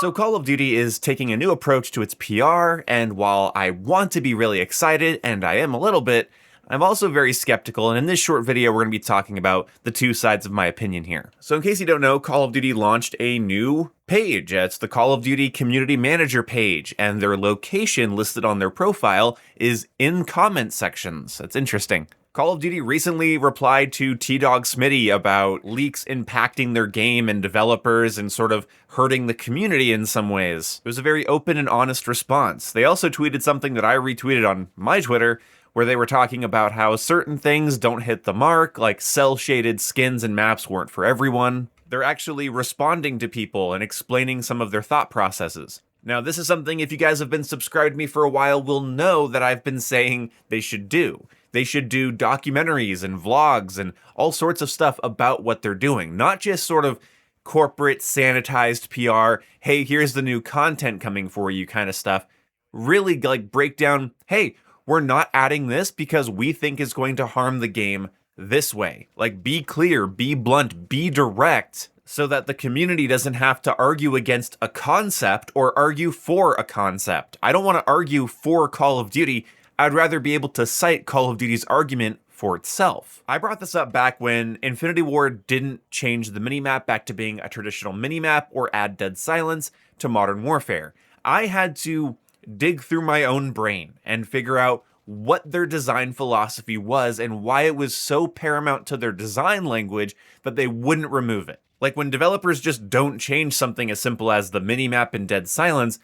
So Call of Duty is taking a new approach to its PR, and while I want to be really excited, and I am a little bit, I'm also very skeptical, and in this short video we're going to be talking about the two sides of my opinion here. So in case you don't know, Call of Duty launched a new page. It's the Call of Duty Community Manager page, and their location listed on their profile is in comment sections. That's interesting. Call of Duty recently replied to T-Dog Smitty about leaks impacting their game and developers and sort of hurting the community in some ways. It was a very open and honest response. They also tweeted something that I retweeted on my Twitter, where they were talking about how certain things don't hit the mark, like cel-shaded skins and maps weren't for everyone. They're actually responding to people and explaining some of their thought processes. Now, this is something, if you guys have been subscribed to me for a while, will know that I've been saying they should do. They should do documentaries and vlogs and all sorts of stuff about what they're doing, not just sort of corporate sanitized PR, hey, here's the new content coming for you kind of stuff. Really like break down, hey, we're not adding this because we think it's going to harm the game this way. Like, be clear, be blunt, be direct, so that the community doesn't have to argue against a concept or argue for a concept. I don't want to argue for Call of Duty. I'd rather be able to cite Call of Duty's argument for itself. I brought this up back when Infinity Ward didn't change the minimap back to being a traditional minimap or add dead silence to Modern Warfare. I had to dig through my own brain and figure out what their design philosophy was and why it was so paramount to their design language that they wouldn't remove it. Like, when developers just don't change something as simple as the minimap and dead silence,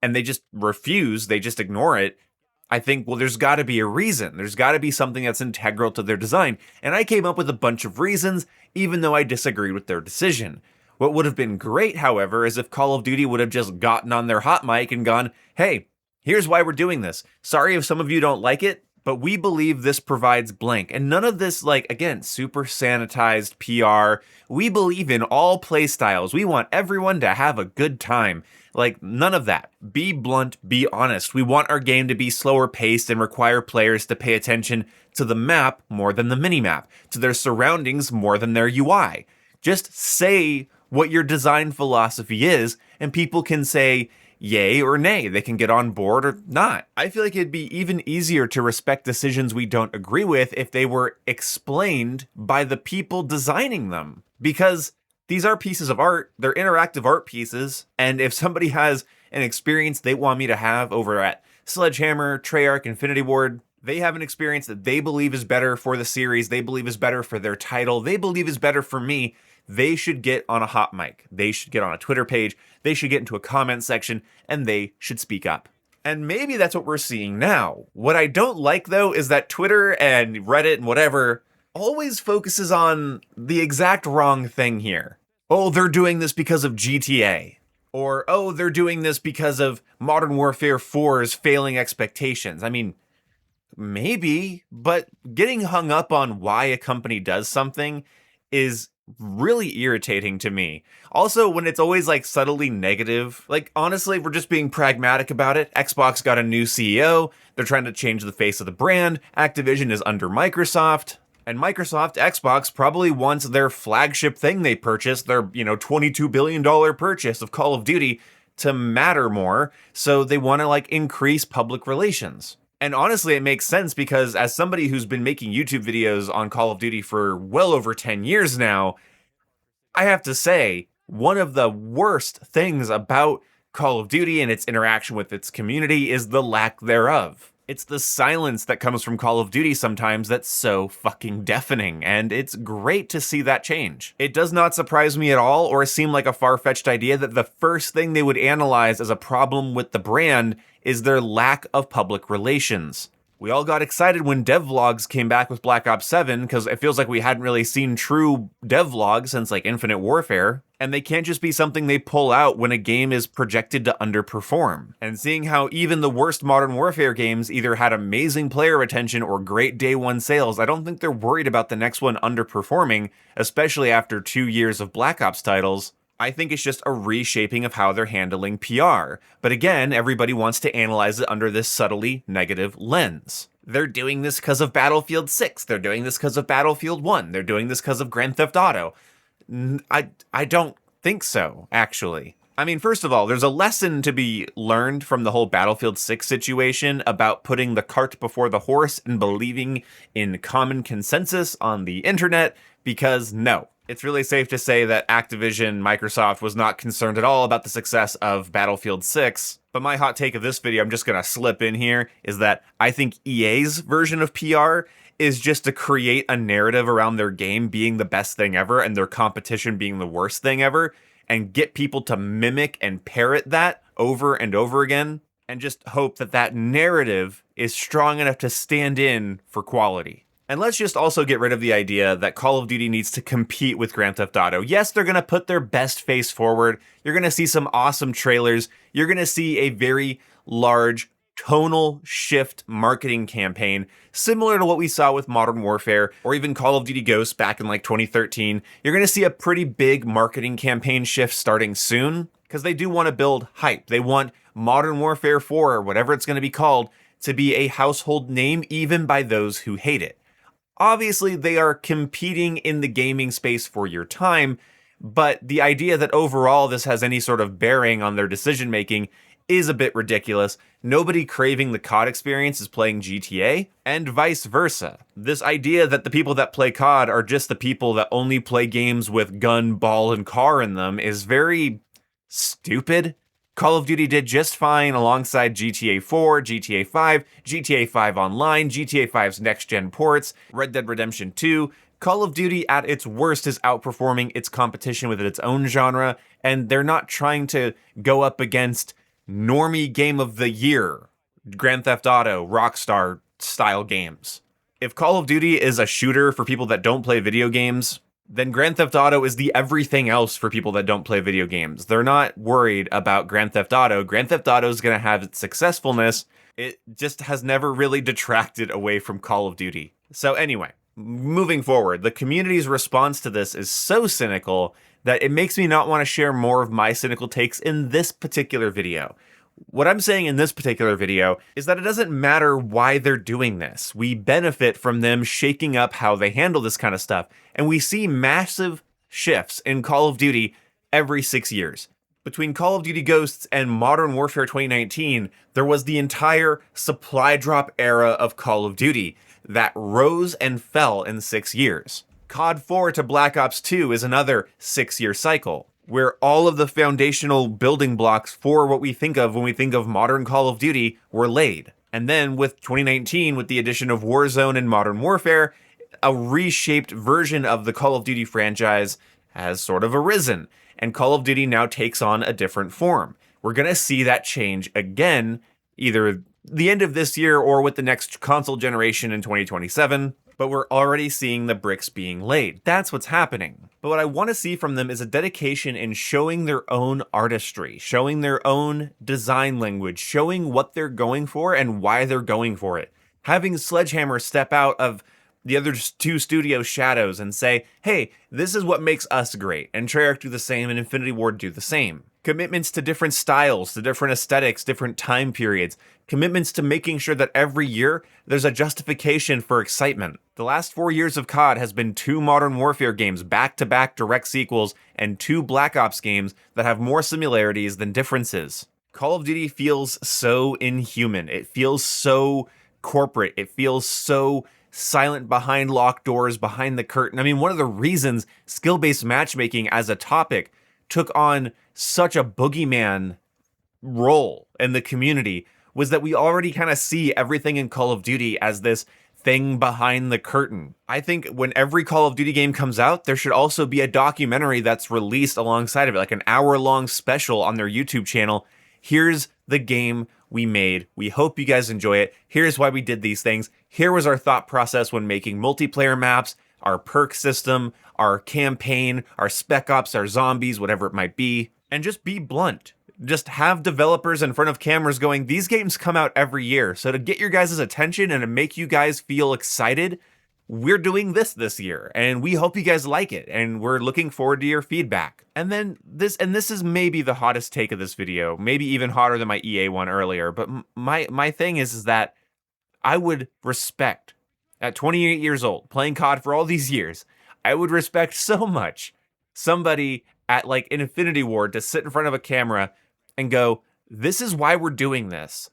and they just refuse, they just ignore it, I think, well, there's got to be a reason. There's got to be something that's integral to their design. And I came up with a bunch of reasons, even though I disagreed with their decision. What would have been great, however, is if Call of Duty would have just gotten on their hot mic and gone, hey, here's why we're doing this. Sorry if some of you don't like it, but we believe this provides blank. And none of this, like, again, super sanitized PR. We believe in all play styles. We want everyone to have a good time. Like, none of that. Be blunt, be honest. We want our game to be slower paced and require players to pay attention to the map more than the minimap, to their surroundings more than their UI. Just say what your design philosophy is, and people can say yay or nay. They can get on board or not. I feel like it'd be even easier to respect decisions we don't agree with if they were explained by the people designing them. Because these are pieces of art, they're interactive art pieces, and if somebody has an experience they want me to have over at Sledgehammer, Treyarch, Infinity Ward, they have an experience that they believe is better for the series, they believe is better for their title, they believe is better for me, they should get on a hot mic. They should get on a Twitter page, they should get into a comment section, and they should speak up. And maybe that's what we're seeing now. What I don't like, though, is that Twitter and Reddit and whatever always focuses on the exact wrong thing here. Oh, they're doing this because of GTA. Or, oh, they're doing this because of Modern Warfare 4's failing expectations. I mean, maybe, but getting hung up on why a company does something is really irritating to me. Also, when it's always like subtly negative, like, honestly, if we're just being pragmatic about it, Xbox got a new CEO, they're trying to change the face of the brand, Activision is under Microsoft, and Microsoft, Xbox, probably wants their flagship thing they purchased, their, $22 billion purchase of Call of Duty, to matter more, so they want to, like, increase public relations. And honestly, it makes sense because as somebody who's been making YouTube videos on Call of Duty for well over 10 years now, I have to say, one of the worst things about Call of Duty and its interaction with its community is the lack thereof. It's the silence that comes from Call of Duty sometimes that's so fucking deafening, and it's great to see that change. It does not surprise me at all or seem like a far-fetched idea that the first thing they would analyze as a problem with the brand is their lack of public relations. We all got excited when devlogs came back with Black Ops 7 because it feels like we hadn't really seen true devlogs since like Infinite Warfare, and they can't just be something they pull out when a game is projected to underperform. And seeing how even the worst Modern Warfare games either had amazing player retention or great day one sales, I don't think they're worried about the next one underperforming, especially after 2 years of Black Ops titles. I think it's just a reshaping of how they're handling PR. But again, everybody wants to analyze it under this subtly negative lens. They're doing this because of Battlefield 6. They're doing this because of Battlefield 1. They're doing this because of Grand Theft Auto. I don't think so, actually. I mean, first of all, there's a lesson to be learned from the whole Battlefield 6 situation about putting the cart before the horse and believing in common consensus on the internet, because no, it's really safe to say that Activision, Microsoft was not concerned at all about the success of Battlefield 6. But my hot take of this video, I'm just gonna slip in here, is that I think EA's version of PR is just to create a narrative around their game being the best thing ever and their competition being the worst thing ever, and get people to mimic and parrot that over and over again, and just hope that that narrative is strong enough to stand in for quality. And let's just also get rid of the idea that Call of Duty needs to compete with Grand Theft Auto. Yes, they're going to put their best face forward. You're going to see some awesome trailers. You're going to see a very large tonal shift marketing campaign, similar to what we saw with Modern Warfare or even Call of Duty Ghosts back in like 2013. You're going to see a pretty big marketing campaign shift starting soon, because they do want to build hype. They want Modern Warfare 4, or whatever it's going to be called, to be a household name even by those who hate it. Obviously, they are competing in the gaming space for your time, but the idea that overall this has any sort of bearing on their decision making is a bit ridiculous. Nobody craving the COD experience is playing GTA, and vice versa. This idea that the people that play COD are just the people that only play games with gun, ball, and car in them is very stupid. Call of Duty did just fine alongside GTA 4, GTA 5, GTA 5 Online, GTA 5's next-gen ports, Red Dead Redemption 2. Call of Duty at its worst is outperforming its competition within its own genre, and they're not trying to go up against normie game of the year, Grand Theft Auto, Rockstar style games. If Call of Duty is a shooter for people that don't play video games, then Grand Theft Auto is the everything else for people that don't play video games. They're not worried about Grand Theft Auto. Grand Theft Auto is going to have its successfulness. It just has never really detracted away from Call of Duty. So anyway, moving forward, the community's response to this is so cynical that it makes me not want to share more of my cynical takes in this particular video. What I'm saying in this particular video is that it doesn't matter why they're doing this. We benefit from them shaking up how they handle this kind of stuff, and we see massive shifts in Call of Duty every 6 years. Between Call of Duty Ghosts and Modern Warfare 2019, there was the entire supply drop era of Call of Duty that rose and fell in 6 years. COD 4 to Black Ops 2 is another 6-year cycle, where all of the foundational building blocks for what we think of when we think of modern Call of Duty were laid. And then with 2019, with the addition of Warzone and Modern Warfare, a reshaped version of the Call of Duty franchise has sort of arisen, and Call of Duty now takes on a different form. We're going to see that change again, either the end of this year or with the next console generation in 2027. But we're already seeing the bricks being laid. That's what's happening. But what I want to see from them is a dedication in showing their own artistry, showing their own design language, showing what they're going for and why they're going for it. Having Sledgehammer step out of the other two studio shadows and say, hey, this is what makes us great, and Treyarch do the same, and Infinity Ward do the same. Commitments to different styles, to different aesthetics, different time periods. Commitments to making sure that every year there's a justification for excitement. The last 4 years of COD has been 2 Modern Warfare games, back-to-back direct sequels, and 2 Black Ops games that have more similarities than differences. Call of Duty feels so inhuman. It feels so corporate. It feels so silent behind locked doors, behind the curtain. I mean, one of the reasons skill-based matchmaking as a topic took on such a boogeyman role in the community was that we already kind of see everything in Call of Duty as this thing behind the curtain. I think when every Call of Duty game comes out, there should also be a documentary that's released alongside of it, like an hour-long special on their YouTube channel. Here's the game we made. We hope you guys enjoy it. Here's why we did these things. Here was our thought process when making multiplayer maps, our perk system, our campaign, our spec ops, our zombies, whatever it might be. And just be blunt. Just have developers in front of cameras going, these games come out every year. So to get your guys' attention and to make you guys feel excited, we're doing this year. And we hope you guys like it. And we're looking forward to your feedback. And then this is maybe the hottest take of this video, maybe even hotter than my EA one earlier. But my thing is that I would respect, at 28 years old, playing COD for all these years, I would respect so much somebody at like an Infinity Ward to sit in front of a camera and go, this is why we're doing this.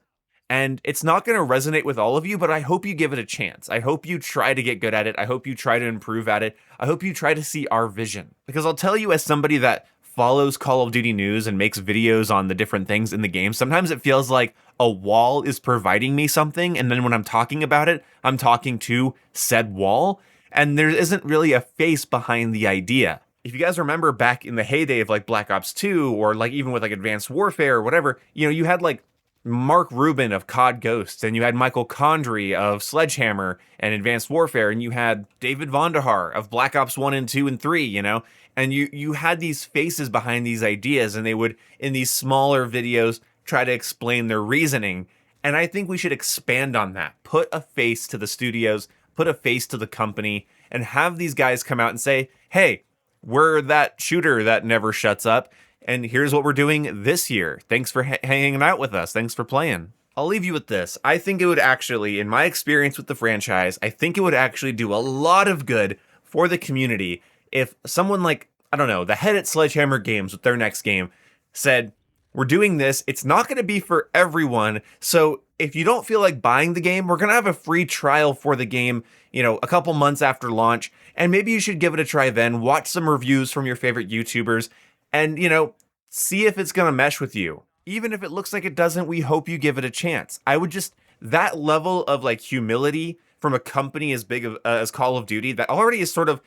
And it's not going to resonate with all of you, but I hope you give it a chance. I hope you try to get good at it. I hope you try to improve at it. I hope you try to see our vision. Because I'll tell you, as somebody that follows Call of Duty news and makes videos on the different things in the game, sometimes it feels like a wall is providing me something, and then when I'm talking about it, I'm talking to said wall, and there isn't really a face behind the idea. If you guys remember back in the heyday of like Black Ops 2, or like even with like Advanced Warfare or whatever, you know, you had like Mark Rubin of COD Ghosts, and you had Michael Condrey of Sledgehammer and Advanced Warfare, and you had David Vonderhaar of Black Ops 1 and 2 and 3, you know? And you had these faces behind these ideas, and they would, in these smaller videos, try to explain their reasoning. And I think we should expand on that. Put a face to the studios, put a face to the company, and have these guys come out and say, hey, we're that shooter that never shuts up, and here's what we're doing this year. Thanks for hanging out with us. Thanks for playing. I'll leave you with this. I think it would actually, in my experience with the franchise, I think it would actually do a lot of good for the community if someone like, I don't know, the head at Sledgehammer Games with their next game said, we're doing this. It's not going to be for everyone. So if you don't feel like buying the game, we're going to have a free trial for the game, you know, a couple months after launch. And maybe you should give it a try then. Watch some reviews from your favorite YouTubers and, you know, see if it's going to mesh with you. Even if it looks like it doesn't, we hope you give it a chance. I would just, that level of like humility from a company as big as Call of Duty that already is sort of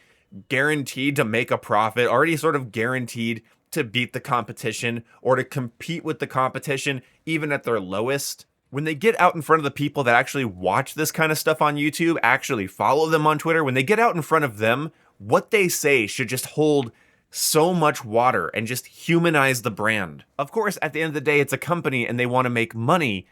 guaranteed to make a profit, already sort of guaranteed to beat the competition or to compete with the competition, even at their lowest. When they get out in front of the people that actually watch this kind of stuff on YouTube, actually follow them on Twitter, when they get out in front of them, what they say should just hold so much water and just humanize the brand. Of course, at the end of the day, it's a company and they want to make money.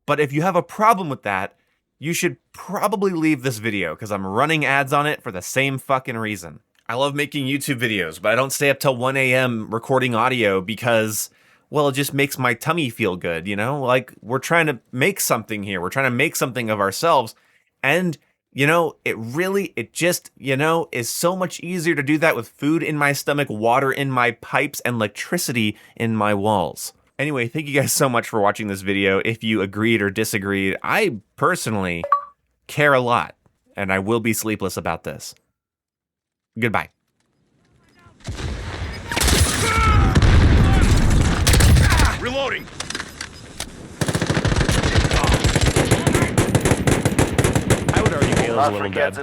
But if you have a problem with that, you should probably leave this video because I'm running ads on it for the same fucking reason. I love making YouTube videos, but I don't stay up till 1 a.m. recording audio because, well, it just makes my tummy feel good, you know? Like, we're trying to make something here. We're trying to make something of ourselves. And, you know, it just, you know, is so much easier to do that with food in my stomach, water in my pipes, and electricity in my walls. Anyway, thank you guys so much for watching this video. If you agreed or disagreed, I personally care a lot, and I will be sleepless about this. Goodbye. Reloading! I would argue Halo's a little dead.